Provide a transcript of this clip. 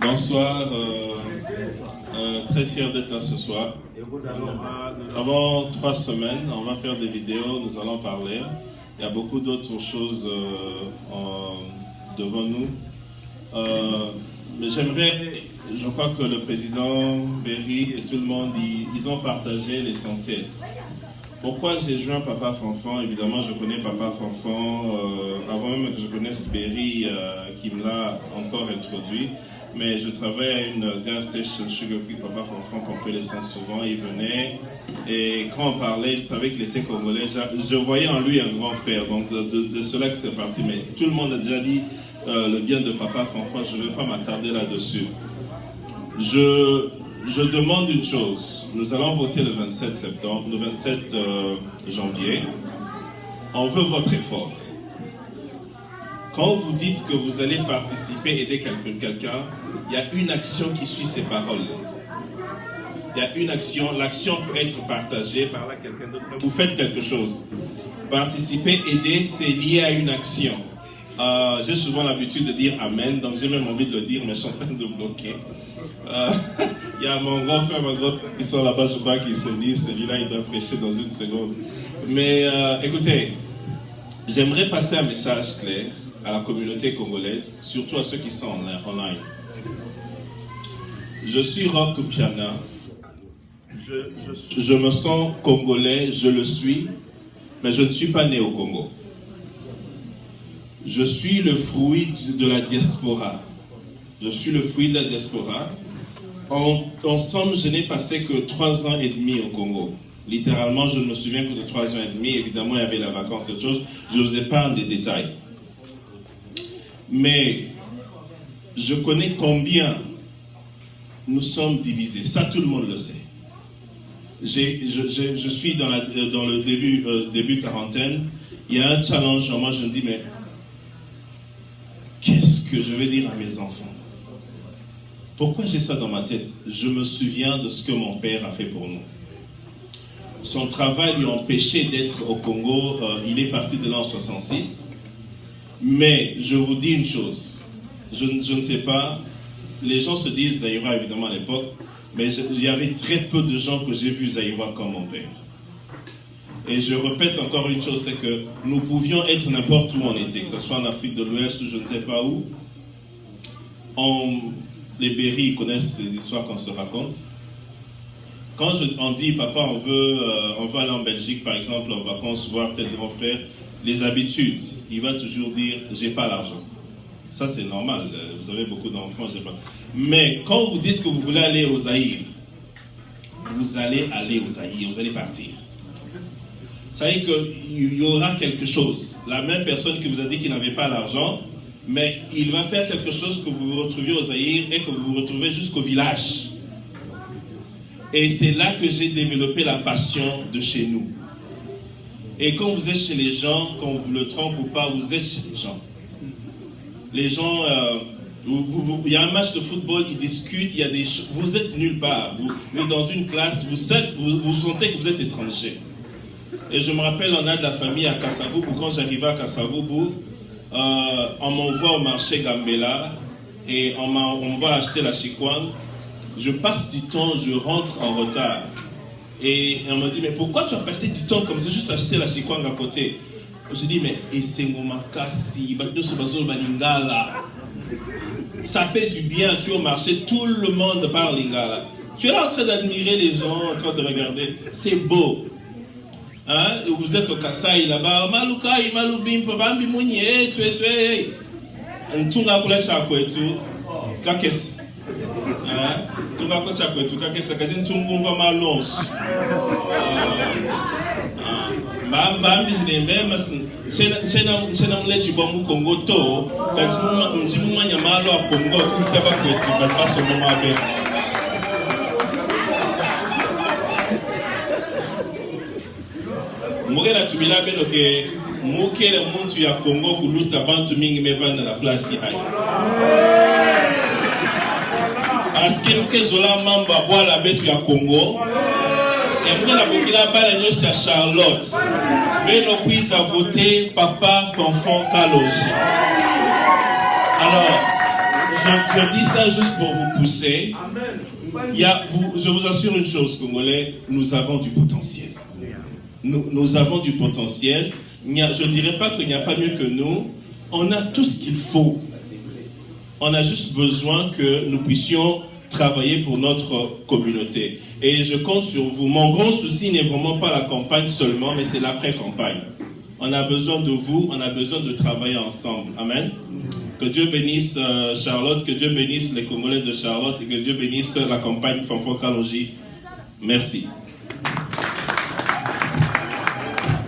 Bonsoir, très fier d'être là ce soir. Avant 3 semaines, on va faire des vidéos, nous allons parler. Il y a beaucoup d'autres choses devant nous. Mais je crois que le président Berry et tout le monde, ils ont partagé l'essentiel. Pourquoi j'ai joint Papa Fanfan? Évidemment, je connais Papa Fanfan avant même que je connaisse Berry qui me l'a encore introduit. Mais je travaille à une gas station Sugar Creek. Papa Fanfan pompait l'essence souvent, il venait. Et quand on parlait, je savais qu'il était congolais. Je voyais en lui un grand frère. Donc de cela que c'est parti. Mais tout le monde a déjà dit le bien de Papa Fanfan. Je ne vais pas m'attarder là-dessus. Je demande une chose. Nous allons voter le 27 septembre, le 27 janvier. On veut votre effort. Quand vous dites que vous allez participer, aider quelqu'un, il y a une action qui suit ces paroles. Il y a une action, l'action peut être partagée par là quelqu'un d'autre. Vous faites quelque chose. Participer, aider, c'est lié à une action. J'ai souvent l'habitude de dire Amen, donc j'ai même envie de le dire, mais je suis en train de bloquer. Il y a mon grand frère, ma grande frère qui sont là-bas, je crois qu'ils se disent, celui-là il doit prêcher dans une seconde. Mais écoutez, j'aimerais passer un message clair à la communauté congolaise, surtout à ceux qui sont online. Je suis Roch Piana. Je me sens congolais, je le suis, mais je ne suis pas né au Congo. Je suis le fruit de la diaspora. Je suis le fruit de la diaspora. En somme, je n'ai passé que 3 ans et demi au Congo. Littéralement, je ne me souviens que de 3 ans et demi. Évidemment, il y avait la vacance et autre chose. Je ne vous épargne des détails. Mais je connais combien nous sommes divisés. Ça, tout le monde le sait. Je suis dans le début quarantaine. Il y a un challenge. Moi, je me dis, mais qu'est-ce que je vais dire à mes enfants? Pourquoi j'ai ça dans ma tête? Je me souviens de ce que mon père a fait pour nous. Son travail lui a empêché d'être au Congo. Il est parti de là en 66. Mais je vous dis une chose, je ne sais pas, les gens se disent Zaïrois évidemment à l'époque, mais il y avait très peu de gens que j'ai vus Zaïrois comme mon père. Et je répète encore une chose, c'est que nous pouvions être n'importe où on était, que ce soit en Afrique de l'Ouest ou je ne sais pas où. Les Berry connaissent ces histoires qu'on se raconte. Quand on dit papa on veut aller en Belgique par exemple en vacances voir tel grand frère, les habitudes, il va toujours dire j'ai pas l'argent. Ça c'est normal, vous avez beaucoup d'enfants, j'ai pas. Mais quand vous dites que vous voulez aller au Zaïre, vous allez aller au Zaïre, vous allez partir. Vous savez qu'il y aura quelque chose. La même personne qui vous a dit qu'il n'avait pas l'argent, mais il va faire quelque chose que vous vous retrouviez au Zaïre et que vous vous retrouvez jusqu'au village. Et c'est là que j'ai développé la passion de chez nous. Et quand vous êtes chez les gens, qu'on vous le trompe ou pas, vous êtes chez les gens. Les gens, il y a un match de football, ils discutent, il y a des choses, vous êtes nulle part. Vous êtes dans une classe, vous sentez que vous êtes étranger. Et je me rappelle, on a de la famille à Kasavubu. Quand j'arrivais à Kasavubu, on m'envoie au marché Gambela et on m'envoie acheter la chikwang. Je passe du temps, je rentre en retard. Et on me dit, mais pourquoi tu as passé du temps comme ça, juste acheter la chikwang à côté? Je dis, mais ça fait du bien, tu es au marché, tout le monde parle lingala. Tu es là en train d'admirer les gens, en train de regarder. C'est beau. Hein? Vous êtes au Kasaï là-bas, Malukai, Malubim, Pabambi Mounié, tu es. Ntunga kula chako etu, kakesi. Tunga ko chako etu, kakesi, kaje ntungumva malons. Bambi jinembe masin. Chena mlechi kwa mu Congo to, kaji mjimu manya malo a Congo, kutaba kwetu, bafaso mama abe. Mugera tubila beno ke mukele muntu ya Congo kuluta bantu mingi mevanda na place hai. Aski nuke zola mamba bwala betu ya Congo. Et mugera bokila bala nyosi ya Charlotte. Beno puisse voter Papa Fanfan Kaloji. Alors, je dis ça juste pour vous pousser. Je vous assure une chose, Congolais, nous avons du potentiel. Nous avons du potentiel. Je ne dirais pas qu'il n'y a pas mieux que nous. On a tout ce qu'il faut. On a juste besoin que nous puissions travailler pour notre communauté. Et je compte sur vous. Mon grand souci n'est vraiment pas la campagne seulement, mais c'est l'après-campagne. On a besoin de vous, on a besoin de travailler ensemble. Amen. Que Dieu bénisse Charlotte, que Dieu bénisse les Congolais de Charlotte et que Dieu bénisse la campagne Fanfan Kalonji. Merci.